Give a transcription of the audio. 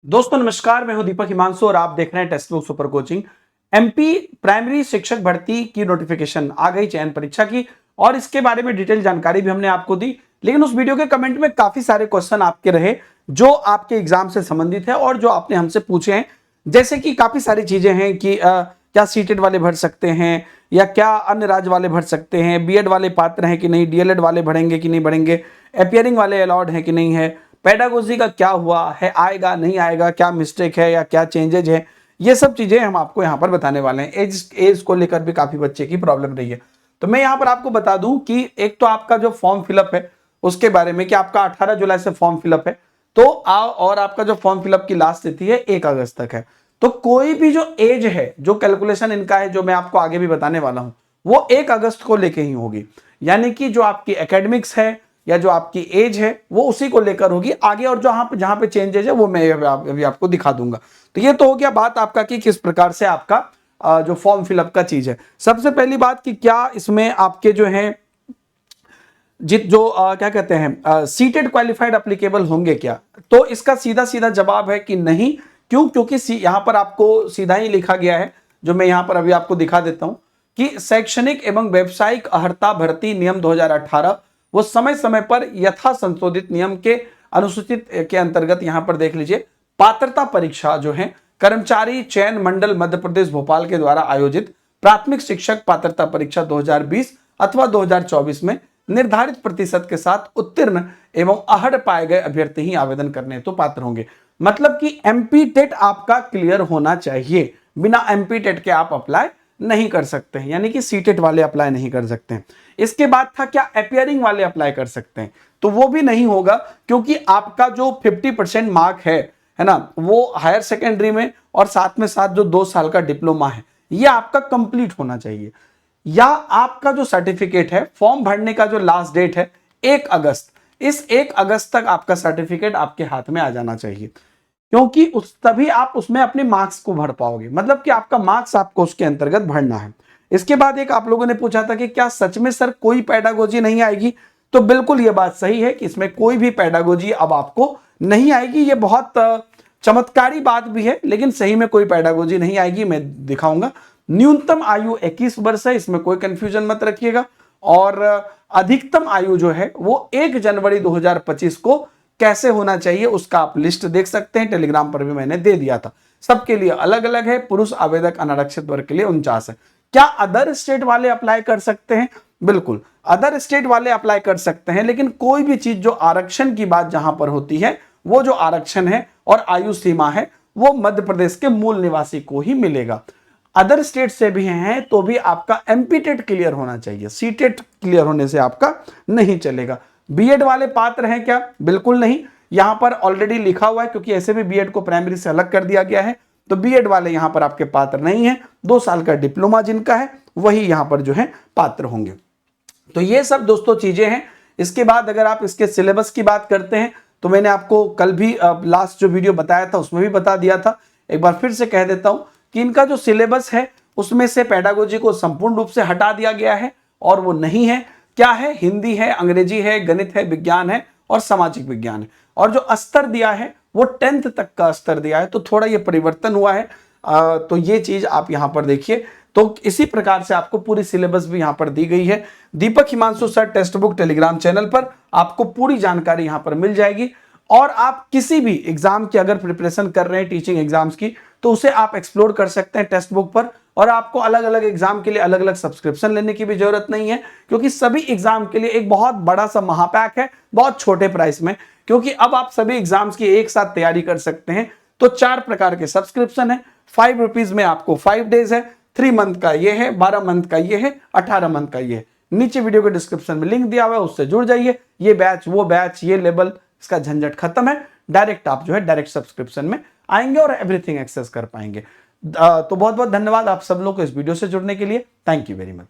दोस्तों नमस्कार, मैं हूं दीपक हिमांशु और आप देख रहे हैं text book super coaching. MP primary शिक्षक भर्ती की नोटिफिकेशन आ गई चयन परीक्षा की और इसके बारे में डिटेल जानकारी भी हमने आपको दी। लेकिन उस वीडियो के कमेंट में काफी सारे क्वेश्चन आपके रहे जो आपके एग्जाम से संबंधित है और जो आपने हमसे पूछे हैं। जैसे कि काफी सारी चीजें हैं कि क्या सीटेड वाले भर सकते हैं या क्या अन्य राज्य वाले भर सकते हैं, बीएड वाले पात्र हैं कि नहीं, डीएलएड वाले भरेंगे कि नहीं भरेंगे, अपियरिंग वाले अलाउड है कि नहीं है, पेडागोजी का क्या हुआ है, आएगा नहीं आएगा, क्या मिस्टेक है या क्या चेंजेज है, ये सब चीजें हम आपको यहाँ पर बताने वाले हैं। एज को लेकर भी काफी बच्चे की प्रॉब्लम रही है, तो मैं यहाँ पर आपको बता दूं कि एक तो आपका जो फॉर्म फिलअप है उसके बारे में कि आपका 18 जुलाई से फॉर्म फिलअप है, तो और आपका जो फॉर्म फिलअप की लास्ट तिथि है 1 अगस्त तक है। तो कोई भी जो एज है, जो कैलकुलेशन इनका है, जो मैं आपको आगे भी बताने वाला हूं, वो 1 अगस्त को लेके ही होगी। यानी कि जो आपकी एकेडमिक्स है या जो आपकी एज है वो उसी को लेकर होगी आगे, और जहां पे चेंजेज है वो मैं अभी आपको दिखा दूंगा। तो ये तो हो गया बात आपका कि किस प्रकार से आपका जो फॉर्म फिलअप का चीज है। सबसे पहली बात कि क्या इसमें आपके जो है क्या कहते हैं सीटेड क्वालिफाइड एप्लीकेबल होंगे क्या, तो इसका सीधा सीधा जवाब है कि नहीं। क्यों? क्योंकि यहां पर आपको सीधा ही लिखा गया है, जो मैं यहां पर अभी आपको दिखा देता हूं कि शैक्षणिक एवं व्यावसायिक अर्हता भर्ती नियम 2018 वो समय समय पर यथा संशोधित नियम के अनुसूचित के अंतर्गत यहां पर देख लीजिए पात्रता परीक्षा जो है कर्मचारी चयन मंडल मध्य प्रदेश भोपाल के द्वारा आयोजित प्राथमिक शिक्षक पात्रता परीक्षा 2020 अथवा 2024 में निर्धारित प्रतिशत के साथ उत्तीर्ण एवं अहड़ पाए गए अभ्यर्थी ही आवेदन करने तो पात्र होंगे। मतलब कि एमपी टेट आपका क्लियर होना चाहिए, बिना एमपी टेट के आप अप्लाई नहीं कर सकते हैं, यानी कि सीटेट वाले अप्लाई नहीं कर सकते हैं। इसके बाद था क्या अपियरिंग वाले अप्लाई कर सकते हैं, तो वो भी नहीं होगा क्योंकि आपका जो 50% मार्क है ना, वो हायर सेकेंडरी में और साथ में साथ जो 2 साल का डिप्लोमा है ये आपका कंप्लीट होना चाहिए, या आपका जो सर्टिफिकेट है, फॉर्म भरने का जो लास्ट डेट है 1 अगस्त, इस 1 अगस्त तक आपका सर्टिफिकेट आपके हाथ में आ जाना चाहिए, क्योंकि तभी आप उसमें अपने मार्क्स को भर पाओगे। मतलब कि आपका मार्क्स आपको उसके अंतर्गत भरना है। इसके बाद एक आप लोगों ने पूछा था कि क्या सच में सर कोई पेडागोजी नहीं आएगी, तो बिल्कुल ये बात सही है कि इसमें कोई भी पेडागोजी अब आपको नहीं आएगी। ये बहुत चमत्कारी बात भी है, लेकिन सही में कोई पेडागोजी नहीं आएगी, मैं दिखाऊंगा। न्यूनतम आयु 21 वर्ष है, इसमें कोई कंफ्यूजन मत रखिएगा, और अधिकतम आयु जो है वो 1 जनवरी 2025 को कैसे होना चाहिए उसका आप लिस्ट देख सकते हैं, टेलीग्राम पर भी मैंने दे दिया था। सबके लिए अलग अलग है। पुरुष आवेदक अनारक्षित वर्ग के लिए 49 है। क्या अदर स्टेट वाले अप्लाई कर सकते हैं? बिल्कुल अदर स्टेट वाले अप्लाई कर सकते हैं, लेकिन कोई भी चीज जो आरक्षण की बात जहां पर होती है, वो जो आरक्षण है और आयु सीमा है वो मध्य प्रदेश के मूल निवासी को ही मिलेगा। अदर स्टेट से भी हैं तो भी आपका एमपी टेट क्लियर होना चाहिए, सी टेट क्लियर होने से आपका नहीं चलेगा। बीएड वाले पात्र हैं क्या? बिल्कुल नहीं। यहां पर ऑलरेडी लिखा हुआ है, क्योंकि ऐसे भी बीएड को प्राइमरी से अलग कर दिया गया है, तो बीएड वाले यहां पर आपके पात्र नहीं है। 2 साल का डिप्लोमा जिनका है वही यहां पर जो है पात्र होंगे। तो ये सब दोस्तों चीजें हैं। इसके बाद अगर आप इसके सिलेबस की बात करते हैं तो मैंने आपको कल भी लास्ट जो वीडियो बताया था उसमें भी बता दिया था, एक बार फिर से कह देता हूं कि इनका जो सिलेबस है उसमें से पेडागोजी को संपूर्ण रूप से हटा दिया गया है, और वो नहीं है। क्या है? हिंदी है, अंग्रेजी है, गणित है, विज्ञान है और सामाजिक विज्ञान है। और जो स्तर दिया है वो 10th तक का स्तर दिया है, तो थोड़ा ये परिवर्तन हुआ है। तो ये चीज आप यहां पर देखिए। तो इसी प्रकार से आपको पूरी सिलेबस भी यहां पर दी गई है। Deepak Himanshu sir text book Telegram channel पर आपको पूरी जानकारी यहां पर मिल जाएगी। और आप किसी भी एग्जाम की अगर प्रिपरेशन कर रहे हैं, टीचिंग एग्जाम्स की, तो उसे आप एक्सप्लोर कर सकते हैं टेक्स्ट बुक पर। और आपको अलग अलग एग्जाम के लिए अलग अलग सब्सक्रिप्शन लेने की भी जरूरत नहीं है, क्योंकि सभी एग्जाम के लिए एक बहुत बड़ा सा महापैक है, बहुत छोटे प्राइस में। क्योंकि अब आप सभी एग्जाम्स की एक साथ तैयारी कर सकते हैं। तो 4 प्रकार के सब्सक्रिप्शन है। 5 रुपीज में आपको 5 डेज है, 3 मंथ का ये है, 12 मंथ का ये है, 18 मंथ का ये है। नीचे वीडियो के डिस्क्रिप्शन में लिंक दिया हुआ है, उससे जुड़ जाइए। ये बैच, वो बैच, ये लेवल, इसका झंझट खत्म है। डायरेक्ट आप जो है डायरेक्ट सब्सक्रिप्शन में आएंगे और एवरीथिंग एक्सेस कर पाएंगे। तो बहुत बहुत धन्यवाद आप सब लोग को इस वीडियो से जुड़ने के लिए। Thank you very much.